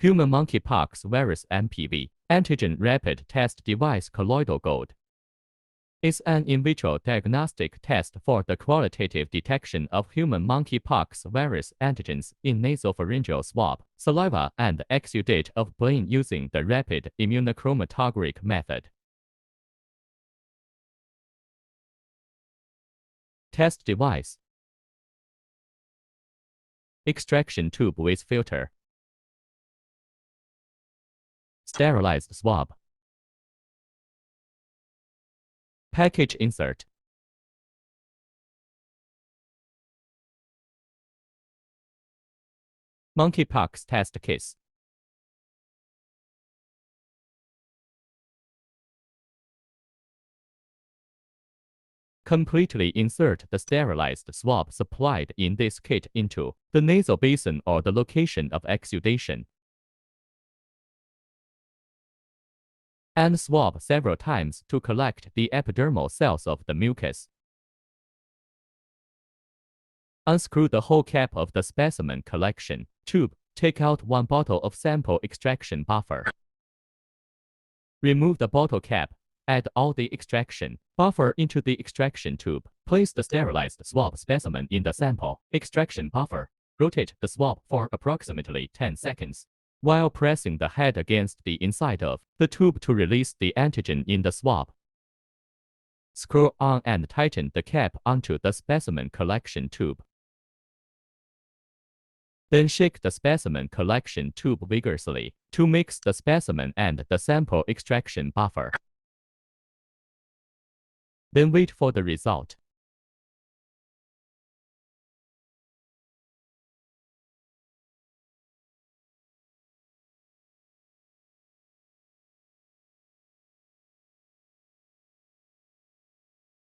Human monkeypox virus MPV antigen rapid test device colloidal gold is an in vitro diagnostic test for the qualitative detection of human monkeypox virus antigens in nasopharyngeal swab, saliva, and exudate of brain using the rapid immunochromatographic method. Test device. Extraction tube with filter. Sterilized swab. Package insert. Monkeypox test case. Completely insert the sterilized swab supplied in this kit into the nasal basin or the location of exudation, and swab several times to collect the epidermal cells of the mucus. Unscrew the whole cap of the specimen collection tube. Take out 1 bottle of sample extraction buffer. Remove the bottle cap. Add all the extraction buffer into the extraction tube. Place the sterilized swab specimen in the sample extraction buffer. Rotate the swab for approximately 10 seconds, while pressing the head against the inside of the tube to release the antigen in the swab. Screw on and tighten the cap onto the specimen collection tube. Then shake the specimen collection tube vigorously to mix the specimen and the sample extraction buffer. Then wait for the result.